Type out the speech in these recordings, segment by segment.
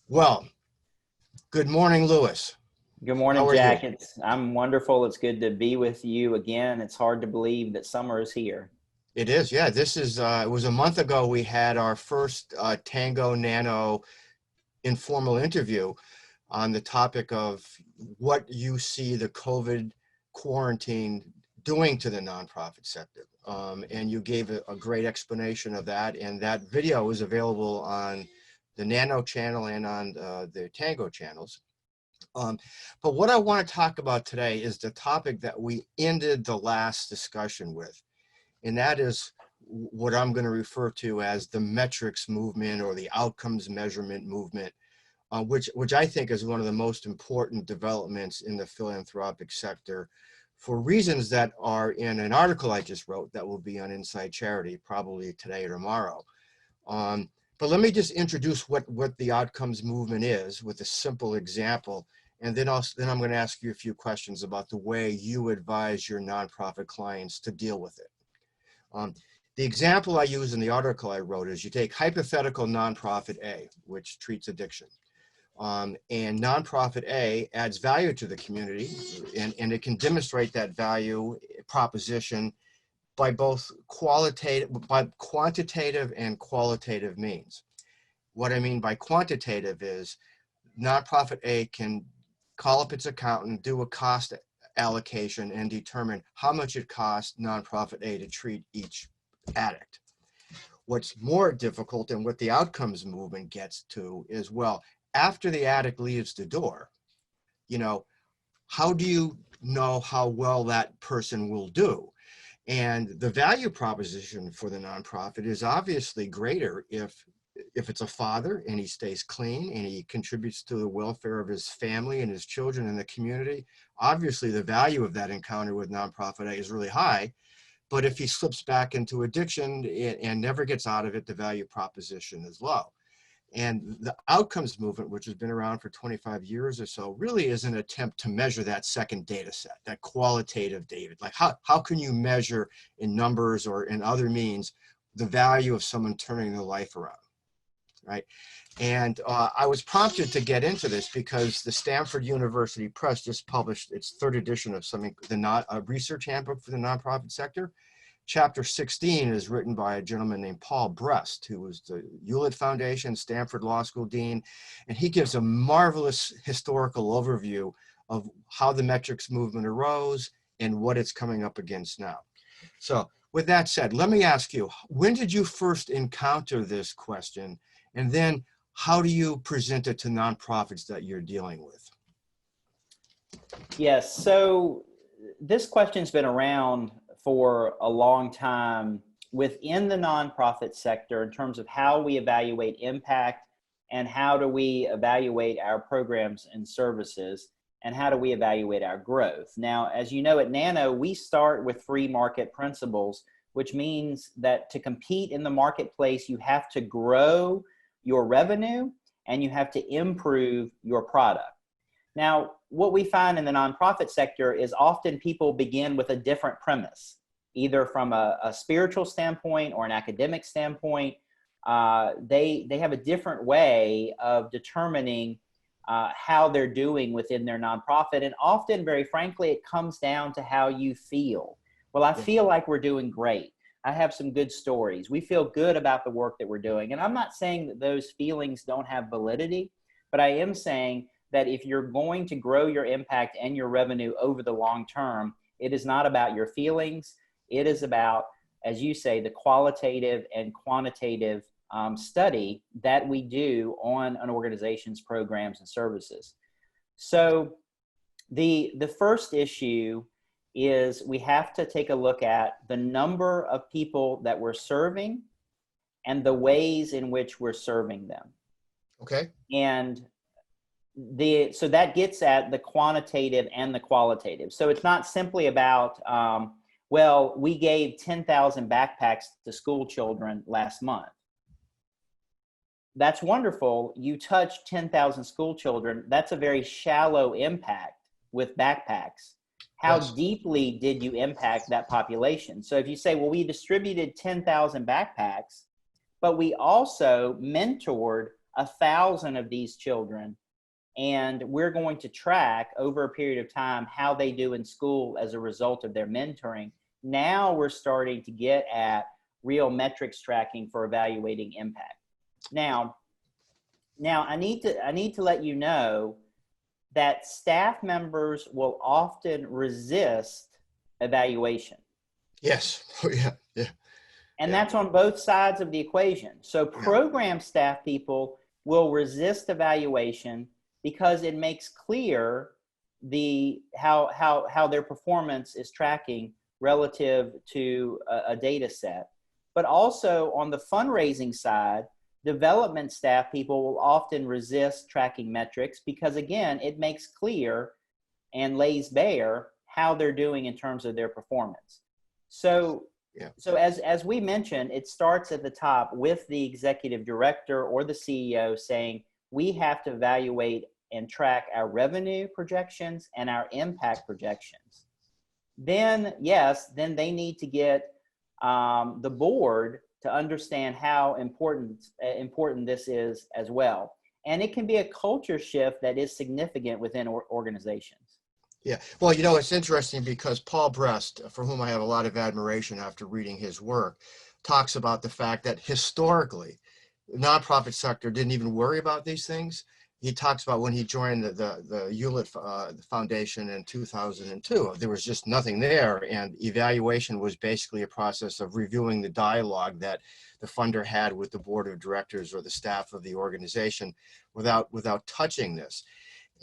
Well, good morning, Louis. Good How morning, are you? Jack. I'm wonderful. It's good to be with you again. It's hard to believe that summer is here. It is, yeah. This is, it was a month ago we had our first Tango Nano informal interview on the topic of what you see the COVID quarantine doing to the nonprofit sector. And you gave a great explanation of that. And that video is available on the Nano channel and on the Tango channels. Um, but what I want to talk about today is the topic that we ended the last discussion with, and that is what I'm going to refer to as the metrics movement or the outcomes measurement movement, which I think is one of the most important developments in the philanthropic sector for reasons that are in an article I just wrote that will be on Inside Charity probably today or tomorrow. Um, but let me just introduce what the outcomes movement is with a simple example. And then I'm going to ask you a few questions about the way you advise your nonprofit clients to deal with it. The example I use in the article I wrote is you take hypothetical nonprofit A, which treats addiction. And nonprofit A adds value to the community, and it can demonstrate that value proposition by both quantitative and qualitative means. What I mean by quantitative is nonprofit A can call up its accountant, do a cost allocation, and determine how much it costs nonprofit A to treat each addict. What's more difficult and what the outcomes movement gets to is, well, after the addict leaves the door, how do you know how well that person will do? And the value proposition for the nonprofit is obviously greater if it's a father and he stays clean and he contributes to the welfare of his family and his children and the community. Obviously, the value of that encounter with nonprofit A is really high. But if he slips back into addiction and never gets out of it, the value proposition is low. And the outcomes movement, which has been around for 25 years or so, really is an attempt to measure that second data set, that qualitative data. Like how can you measure in numbers or in other means the value of someone turning their life around, right? And I was prompted to get into this because the Stanford University Press just published its third edition of a research handbook for the nonprofit sector. Chapter 16 is written by a gentleman named Paul Brest, who was the Hewlett Foundation, Stanford Law School dean, and he gives a marvelous historical overview of how the metrics movement arose and what it's coming up against now. So with that said, let me ask you, when did you first encounter this question? And then how do you present it to nonprofits that you're dealing with? Yes, so this question's been around for a long time within the nonprofit sector in terms of how we evaluate impact and how do we evaluate our programs and services and how do we evaluate our growth. Now, as you know, at NANO, we start with free market principles, which means that to compete in the marketplace, you have to grow your revenue and you have to improve your product. Now, what we find in the nonprofit sector is often people begin with a different premise, either from a spiritual standpoint or an academic standpoint. They have a different way of determining how they're doing within their nonprofit. And often, very frankly, it comes down to how you feel. Well, I feel like we're doing great. I have some good stories. We feel good about the work that we're doing. And I'm not saying that those feelings don't have validity, but I am saying that if you're going to grow your impact and your revenue over the long term, it is not about your feelings. It is about, as you say, the qualitative and quantitative study that we do on an organization's programs and services. So the first issue is we have to take a look at the number of people that we're serving and the ways in which we're serving them. Okay. And so that gets at the quantitative and the qualitative. So it's not simply about, well, we gave 10,000 backpacks to school children last month. That's wonderful. You touched 10,000 school children. That's a very shallow impact with backpacks. How deeply did you impact that population? So if you say, well, we distributed 10,000 backpacks, but we also mentored 1,000 of these children, and we're going to track over a period of time how they do in school as a result of their mentoring. Now we're starting to get at real metrics tracking for evaluating impact. Now I need to let you know that staff members will often resist evaluation. Yes. Oh, yeah. Yeah. And that's on both sides of the equation. So program staff people will resist evaluation because it makes clear how their performance is tracking relative to a data set. But also on the fundraising side, development staff people will often resist tracking metrics because, again, it makes clear and lays bare how they're doing in terms of their performance. So as we mentioned, it starts at the top with the executive director or the CEO saying, we have to evaluate and track our revenue projections and our impact projections. Then, then they need to get the board to understand how important this is as well. And it can be a culture shift that is significant within organizations. Yeah, well, you know, it's interesting because Paul Brest, for whom I have a lot of admiration after reading his work, talks about the fact that historically, the nonprofit sector didn't even worry about these things. He talks about when he joined the Hewlett Foundation in 2002, there was just nothing there, and evaluation was basically a process of reviewing the dialogue that the funder had with the board of directors or the staff of the organization without touching this.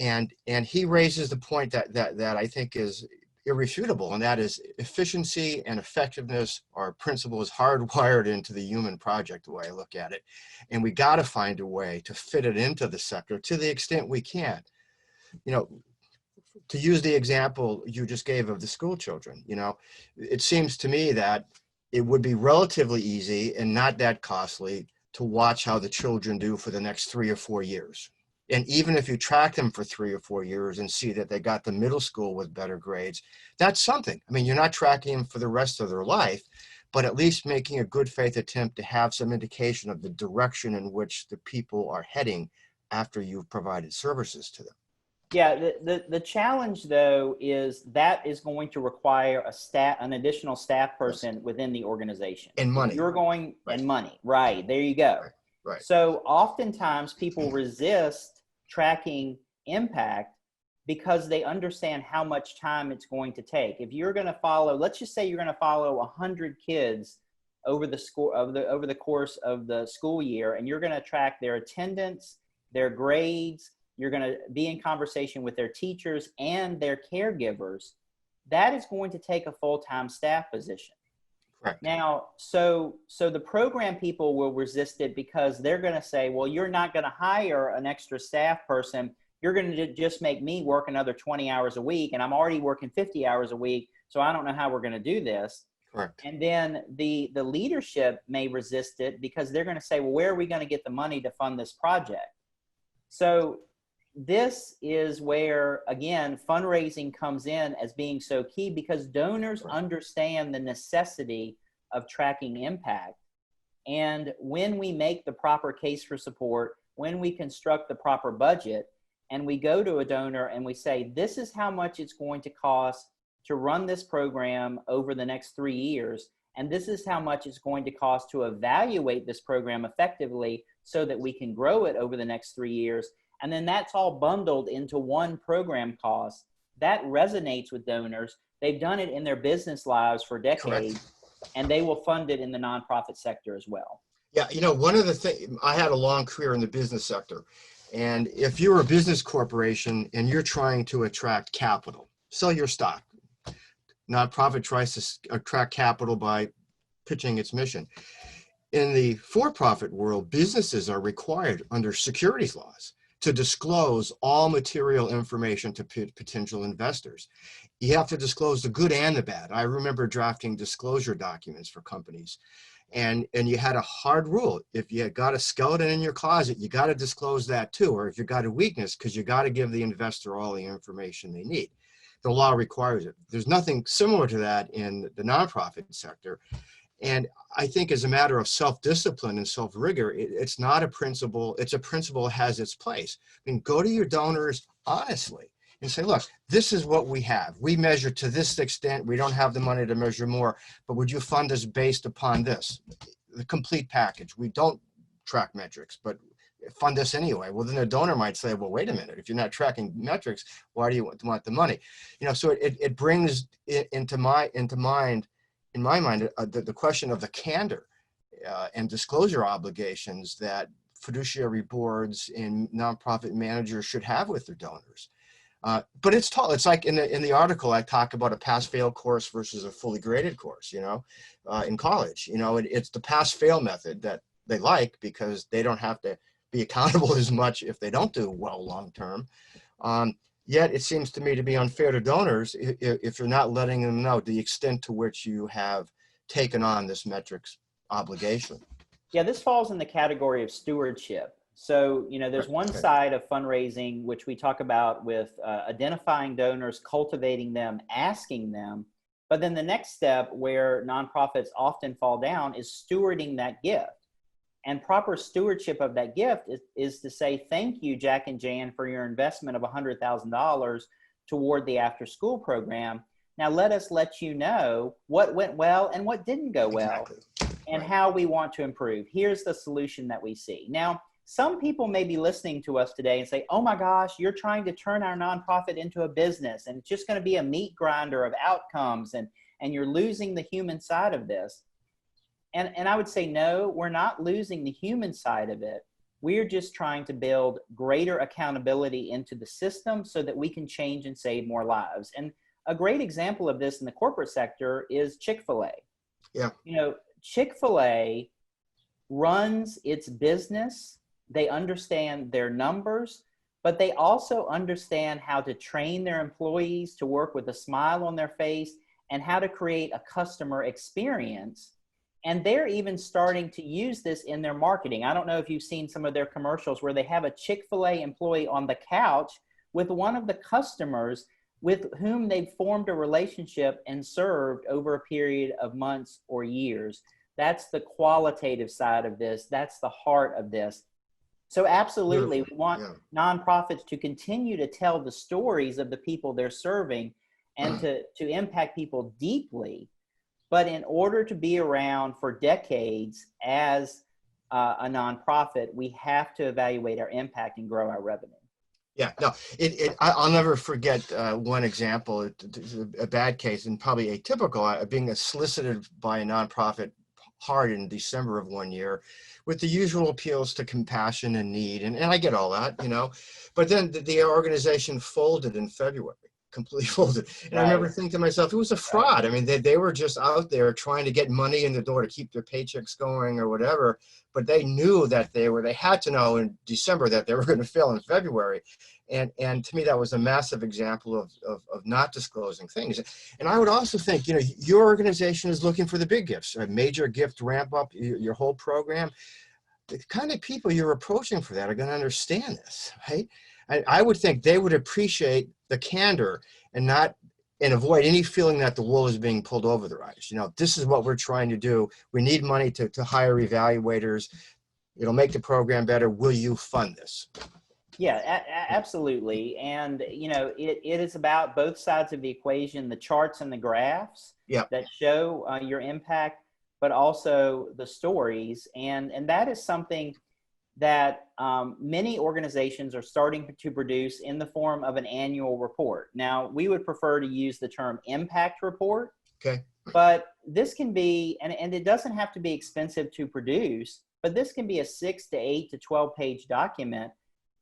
And he raises the point that I think is irrefutable, and that is efficiency and effectiveness are principles hardwired into the human project, the way I look at it. And we got to find a way to fit it into the sector to the extent we can. You know, to use the example you just gave of the school children, you know, it seems to me that it would be relatively easy and not that costly to watch how the children do for the next 3 or 4 years. And even if you track them for 3 or 4 years and see that they got the middle school with better grades, that's something. I mean, you're not tracking them for the rest of their life, but at least making a good faith attempt to have some indication of the direction in which the people are heading after you've provided services to them. Yeah, the challenge though is that is going to require an additional staff person within the organization. And money. You're going and money, right? There you go. Right. So oftentimes people resist tracking impact because they understand how much time it's going to take. If you're going to follow, let's just say you're going to follow 100 kids over the course of the school year, and you're going to track their attendance, their grades, you're going to be in conversation with their teachers and their caregivers, that is going to take a full-time staff position. Correct. Now, so the program people will resist it because they're going to say, well, you're not going to hire an extra staff person. You're going to just make me work another 20 hours a week, and I'm already working 50 hours a week, so I don't know how we're going to do this. Correct. And then the leadership may resist it because they're going to say, well, where are we going to get the money to fund this project? So this is where, again, fundraising comes in as being so key because donors understand the necessity of tracking impact. And when we make the proper case for support, when we construct the proper budget, and we go to a donor and we say, this is how much it's going to cost to run this program over the next 3 years, and this is how much it's going to cost to evaluate this program effectively so that we can grow it over the next 3 years. And then that's all bundled into one program cost. That resonates with donors. They've done it in their business lives for decades, and they will fund it in the nonprofit sector as well. Yeah, you know, one of the things, I had a long career in the business sector. And if you're a business corporation and you're trying to attract capital, sell your stock. Nonprofit tries to attract capital by pitching its mission. In the for-profit world, businesses are required under securities laws to disclose all material information to potential investors. You have to disclose the good and the bad. I remember drafting disclosure documents for companies, and you had a hard rule. If you got a skeleton in your closet, you got to disclose that too, or if you got a weakness, because you got to give the investor all the information they need. The law requires it. There's nothing similar to that in the nonprofit sector. And I think as a matter of self-discipline and self-rigor, it's not a principle, it's a principle that has its place. I mean, go to your donors honestly and say, look, this is what we have. We measure to this extent. We don't have the money to measure more, but would you fund us based upon this? The complete package. We don't track metrics, but fund us anyway. Well, then a donor might say, well, wait a minute, if you're not tracking metrics, why do you want the money? You know, so it brings it into my mind, in my mind, the question of the candor and disclosure obligations that fiduciary boards and nonprofit managers should have with their donors. But it's tall. It's like in the article, I talk about a pass-fail course versus a fully graded course, you know, in college. You know, it's the pass-fail method that they like because they don't have to be accountable as much if they don't do well long-term. Yet it seems to me to be unfair to donors if you're not letting them know the extent to which you have taken on this metrics obligation. Yeah, this falls in the category of stewardship. So, you know, there's one side of fundraising, which we talk about with identifying donors, cultivating them, asking them. But then the next step where nonprofits often fall down is stewarding that gift. And proper stewardship of that gift is to say, thank you, Jack and Jan, for your investment of $100,000 toward the after school program. Now let you know what went well and what didn't go well, and how we want to improve. Here's the solution that we see. Now, some people may be listening to us today and say, oh my gosh, you're trying to turn our nonprofit into a business and it's just going to be a meat grinder of outcomes and you're losing the human side of this. And I would say, no, we're not losing the human side of it. We're just trying to build greater accountability into the system so that we can change and save more lives. And a great example of this in the corporate sector is Chick-fil-A. Yeah. You know, Chick-fil-A runs its business. They understand their numbers, but they also understand how to train their employees to work with a smile on their face and how to create a customer experience. And they're even starting to use this in their marketing. I don't know if you've seen some of their commercials where they have a Chick-fil-A employee on the couch with one of the customers with whom they've formed a relationship and served over a period of months or years. That's the qualitative side of this. That's the heart of this. So absolutely, we want nonprofits to continue to tell the stories of the people they're serving and to impact people deeply. But in order to be around for decades as a nonprofit, we have to evaluate our impact and grow our revenue. Yeah, no, I'll never forget one example, a bad case and probably atypical, being solicited by a nonprofit hard in December of one year with the usual appeals to compassion and need. And I get all that, you know, but then the organization folded in February. Completely folded. And I remember thinking to myself, it was a fraud. I mean, they were just out there trying to get money in the door to keep their paychecks going or whatever, but they knew that they had to know in December that they were going to fail in February. And to me, that was a massive example of not disclosing things. And I would also think, you know, your organization is looking for the big gifts, a major gift ramp up your whole program. The kind of people you're approaching for that are going to understand this, right? I would think they would appreciate the candor and avoid any feeling that the wool is being pulled over their eyes. You know, this is what we're trying to do. We need money to hire evaluators. It'll make the program better. Will you fund this? Yeah, absolutely. And, you know, it is about both sides of the equation, the charts and the graphs that show your impact, but also the stories. And that is something that many organizations are starting to produce in the form of an annual report. Now, we would prefer to use the term impact report, but this can be, and it doesn't have to be expensive to produce, but this can be a 6 to 8 to 12 page document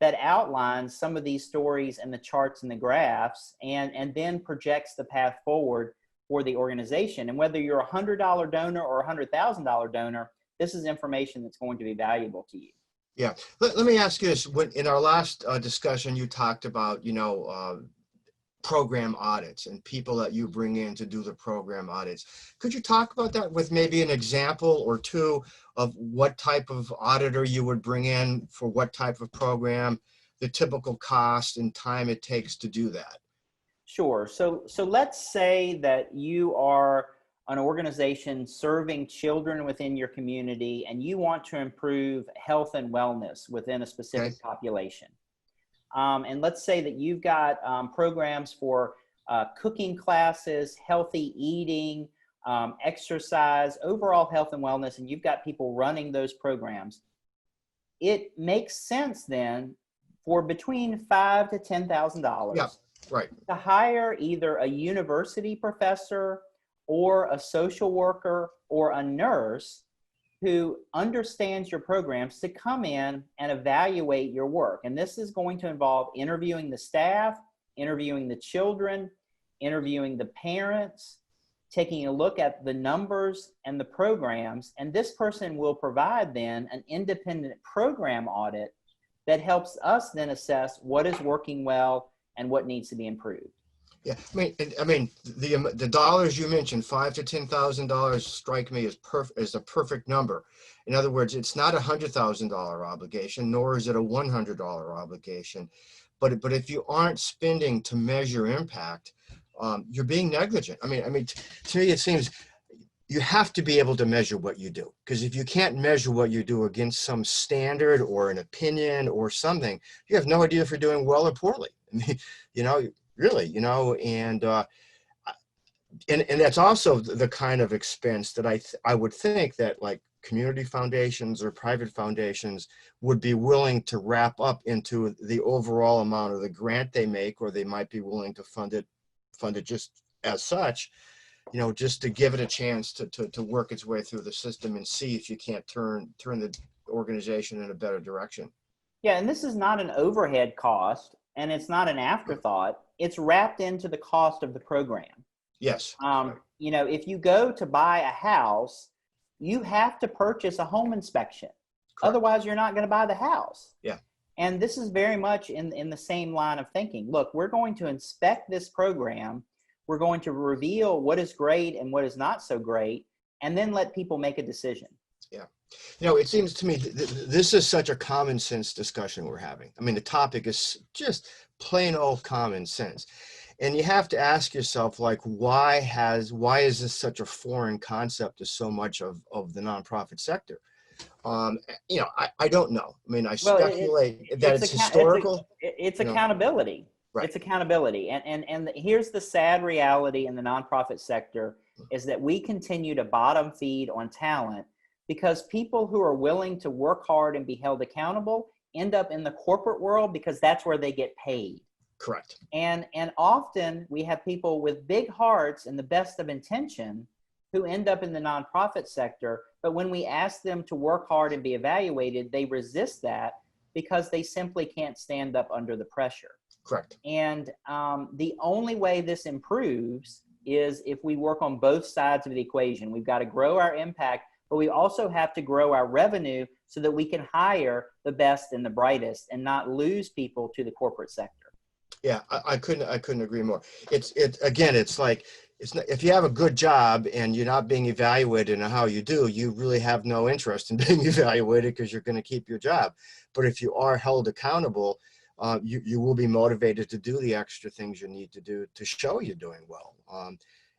that outlines some of these stories and the charts and the graphs and then projects the path forward for the organization. And whether you're a $100 donor or a $100,000 donor, this is information that's going to be valuable to you. Yeah. Let me ask you this. In our last discussion, you talked about, you know, program audits and people that you bring in to do the program audits. Could you talk about that with maybe an example or two of what type of auditor you would bring in for what type of program, the typical cost and time it takes to do that? Sure. So let's say that you are an organization serving children within your community, and you want to improve health and wellness within a specific population. And let's say that you've got programs for cooking classes, healthy eating, exercise, overall health and wellness, and you've got people running those programs. It makes sense then for between $5,000 to $10,000 to hire either a university professor or a social worker or a nurse who understands your programs to come in and evaluate your work. And this is going to involve interviewing the staff, interviewing the children, interviewing the parents, taking a look at the numbers and the programs. And this person will provide then an independent program audit that helps us then assess what is working well and what needs to be improved. Yeah, I mean, the dollars you mentioned, $5,000 to $10,000, strike me as a perfect number. In other words, it's not $100,000 obligation, nor is it a $100 obligation. But if you aren't spending to measure impact, you're being negligent. I mean, to me, it seems you have to be able to measure what you do, because if you can't measure what you do against some standard or an opinion or something, you have no idea if you're doing well or poorly. I mean, you know, really, you know, and that's also the kind of expense that I would think that like community foundations or private foundations would be willing to wrap up into the overall amount of the grant they make, or they might be willing to fund it just as such, you know, just to give it a chance to work its way through the system and see if you can't turn the organization in a better direction. Yeah, and this is not an overhead cost, and it's not an afterthought. It's wrapped into the cost of the program. Yes. You know, if you go to buy a house, you have to purchase a home inspection. Correct. Otherwise, you're not going to buy the house. Yeah. And this is very much in the same line of thinking. Look, we're going to inspect this program. We're going to reveal what is great and what is not so great, and then let people make a decision. Yeah. You know, it seems to me this is such a common sense discussion we're having. I mean, the topic is just plain old common sense. And you have to ask yourself, like, why is this such a foreign concept to so much of the nonprofit sector? You know, I don't know. I mean, I speculate that it's historical. It's accountability. Right. It's accountability. And here's the sad reality in the nonprofit sector is that we continue to bottom feed on talent because people who are willing to work hard and be held accountable end up in the corporate world because that's where they get paid. Correct. And often we have people with big hearts and the best of intention who end up in the nonprofit sector. But when we ask them to work hard and be evaluated, they resist that because they simply can't stand up under the pressure. Correct. And the only way this improves is if we work on both sides of the equation. We've got to grow our impact, but we also have to grow our revenue so that we can hire the best and the brightest and not lose people to the corporate sector. Yeah, I couldn't agree more. It's like, if you have a good job and you're not being evaluated in how you do, you really have no interest in being evaluated because you're going to keep your job. But if you are held accountable, you will be motivated to do the extra things you need to do to show you're doing well.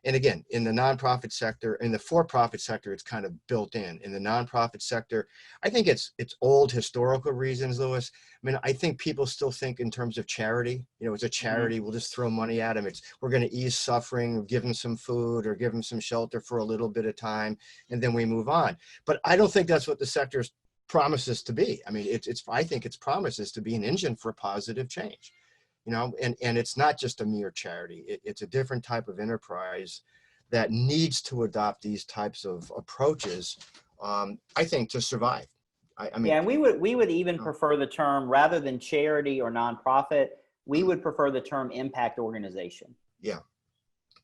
And again, in the nonprofit sector, in the for-profit sector, it's kind of built in. In the nonprofit sector, I think it's old historical reasons, Louis. I mean, I think people still think in terms of charity. You know, it's a charity. We'll just throw money at them. We're going to ease suffering, give them some food or give them some shelter for a little bit of time, and then we move on. But I don't think that's what the sector's promises to be. I mean, I think its promises to be an engine for positive change. You know, and it's not just a mere charity. It's a different type of enterprise that needs to adopt these types of approaches, I think, to survive. I mean, yeah, and we would even prefer the term, rather than charity or nonprofit, we would prefer the term impact organization. Yeah.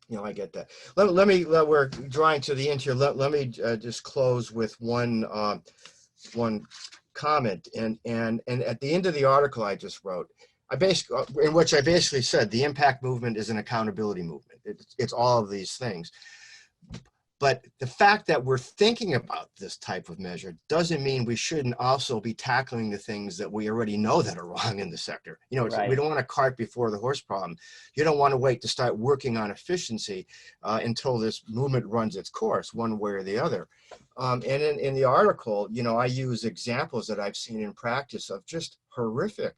You know, I get that. We're drawing to the end here. Let me just close with one comment. And at the end of the article I just wrote, in which I basically said the impact movement is an accountability movement. It's all of these things. But the fact that we're thinking about this type of measure doesn't mean we shouldn't also be tackling the things that we already know that are wrong in the sector. You know, we Right. don't want to cart before the horse problem. You don't want to wait to start working on efficiency until this movement runs its course, one way or the other. And in the article, you know, I use examples that I've seen in practice of just horrific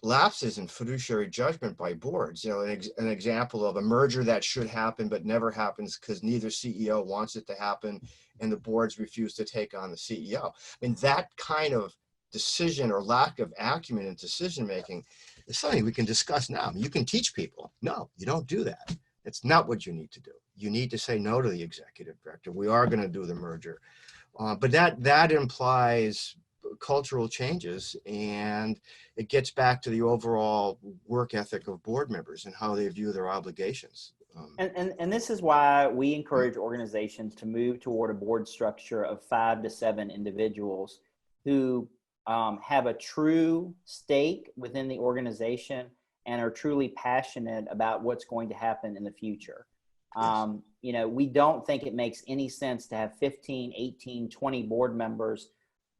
lapses in fiduciary judgment by boards. You know, an example of a merger that should happen but never happens because neither CEO wants it to happen and the boards refuse to take on the CEO. I mean, that kind of decision or lack of acumen in decision making is something we can discuss now. You can teach people, no, you don't do that. It's not what you need to do. You need to say no to the executive director. We are going to do the merger. But that implies cultural changes, and it gets back to the overall work ethic of board members and how they view their obligations. And this is why we encourage organizations to move toward a board structure of 5 to 7 individuals who have a true stake within the organization and are truly passionate about what's going to happen in the future. Yes. You know, we don't think it makes any sense to have 15, 18, 20 board members,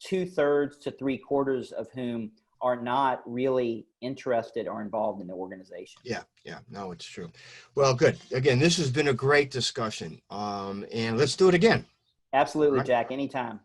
2/3 to 3/4 of whom are not really interested or involved in the organization. Yeah, no, it's true. Well, good. Again, this has been a great discussion, and let's do it again. Absolutely, Right. Jack, anytime.